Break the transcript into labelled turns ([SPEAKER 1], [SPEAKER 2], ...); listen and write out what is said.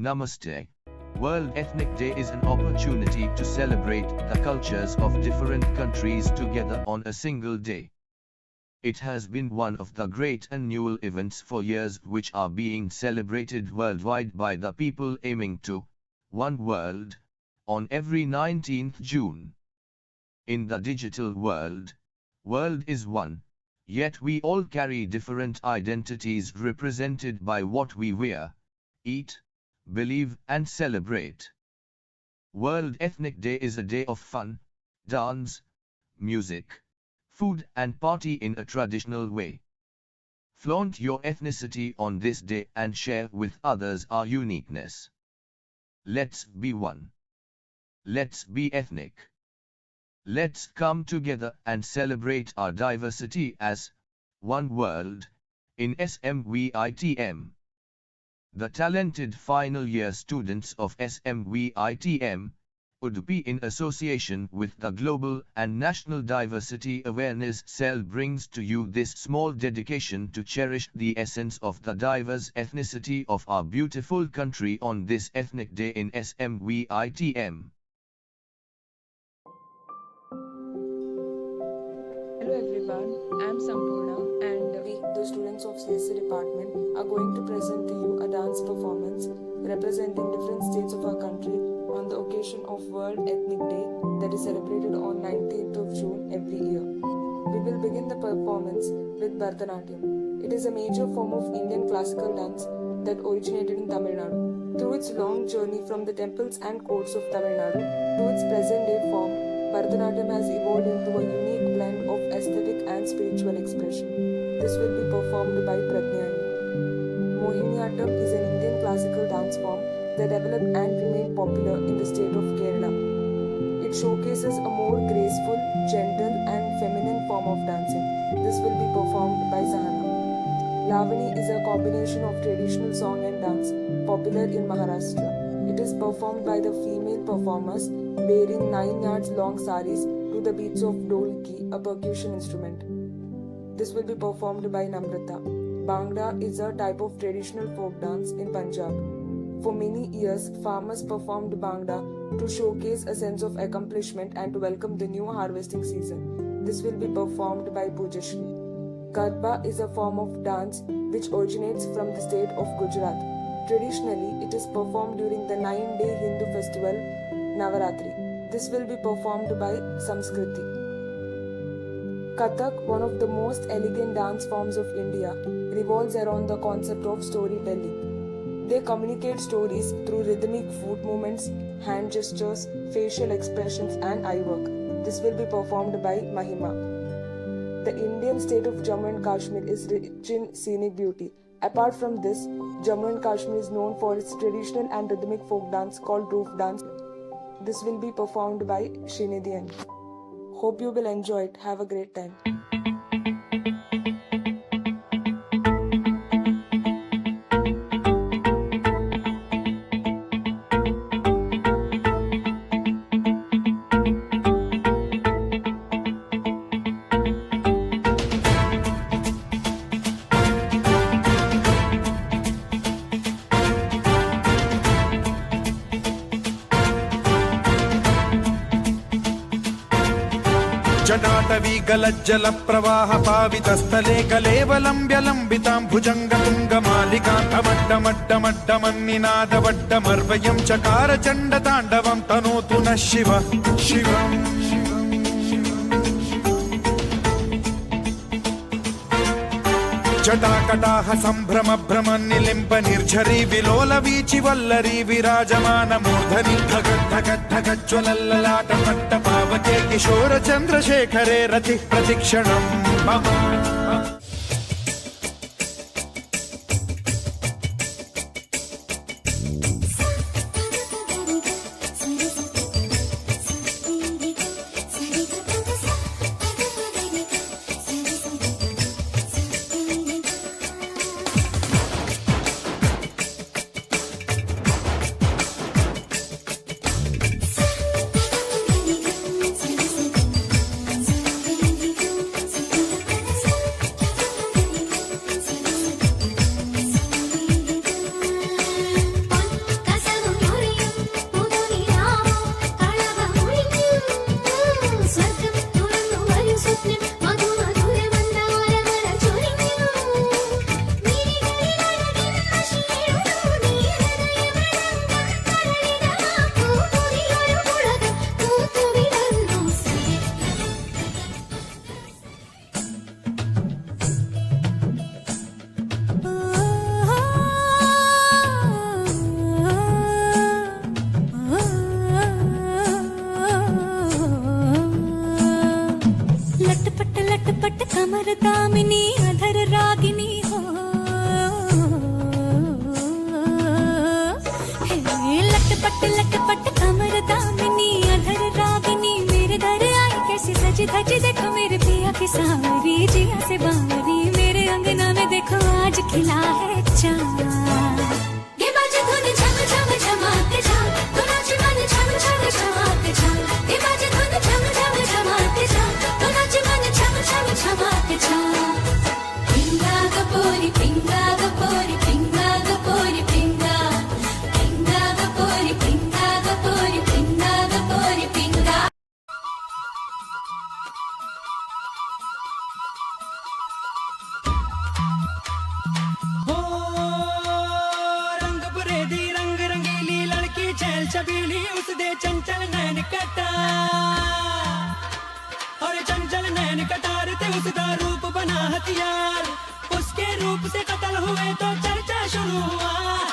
[SPEAKER 1] Namaste. World Ethnic Day is an opportunity to celebrate the cultures of different countries together on a single day. It has been one of the great annual events for years which are being celebrated worldwide by the people aiming to one world on every 19th June. In the digital world is one, yet we all carry different identities represented by what we wear, eat, believe and celebrate. World Ethnic Day is a day of fun, dance, music, food and party in a traditional way. Flaunt your ethnicity on this day and share with others our uniqueness. Let's be one. Let's be ethnic. Let's come together and celebrate our diversity as one world in SMVITM. The talented final year students of SMVITM, Udupi in association with the Global and National Diversity Awareness Cell brings to you this small dedication to cherish the essence of the diverse ethnicity of our beautiful country on this Ethnic Day in SMVITM.
[SPEAKER 2] Hello everyone, I am Sampurna and
[SPEAKER 3] We, the students of CSC department, are going to present to you a dance performance representing different states of our country on the occasion of World Ethnic Day that is celebrated on 19th of June every year. We will begin the performance with Bharatanatyam. It is a major form of Indian classical dance that originated in Tamil Nadu. Through its long journey from the temples and courts of Tamil Nadu to its present day form, Bharatanatyam has evolved into a unique blend of aesthetic and spiritual expression. This will be performed by Pratyayani. Mohiniyattam is an Indian classical dance form that developed and remained popular in the state of Kerala. It showcases a more graceful, gentle and feminine form of dancing. This will be performed by Sahana. Lavani is a combination of traditional song and dance popular in Maharashtra. It is performed by the female performers wearing 9 yards long saris to the beats of dholki, a percussion instrument. This will be performed by Namrata. Bhangra is a type of traditional folk dance in Punjab. For many years, farmers performed Bhangra to showcase a sense of accomplishment and to welcome the new harvesting season. This will be performed by Pujashri. Garba is a form of dance which originates from the state of Gujarat. Traditionally, it is performed during the 9-day Hindu festival Navaratri. This will be performed by Samskriti. Kathak, one of the most elegant dance forms of India, revolves around the concept of storytelling. They communicate stories through rhythmic foot movements, hand gestures, facial expressions and eye work. This will be performed by Mahima. The Indian state of Jammu and Kashmir is rich in scenic beauty. Apart from this, Jammu and Kashmir is known for its traditional and rhythmic folk dance called roof dance. This will be performed by Srinidhian. Hope you will enjoy it. Have a great time.
[SPEAKER 4] जटाटवीगलज्जल प्रवाह पावितस्थले कलेवलम्ब्यलम्बितां भुजङ्गतुङ्गमालिकान्तमड्डमड्डमड्डमन्निनादवड्डमर्वयं चकार चण्डताण्डवं तनोतु नः शिवः शिवम् जटाकटाह सम्भ्रम भ्रमन्निलिम्ब निर्झरी विलोल वीचि वल्लरी विराजमान मूर्धनि धगद्धगद्धगज्ज्वलल्ललाट पट्टपावके किशोर चन्द्रशेखरे रतिः प्रतिक्षणम् मम
[SPEAKER 5] पोरी पिंगा ग पोरी पिंगा ग पोरी पिंगा पिंगा ग पोरी पिंगा ग पोरी पिंगा ग पोरी पिंगा
[SPEAKER 6] हो रंग बुरे दी रंग रंगीली लड़की छैल छबीली उसदे चंचल नैन कटा और चंचल नैन कटार ते उसका रूप बना हथियार उसके रूप से कत्ल हुए तो चर्चा शुरू हुआ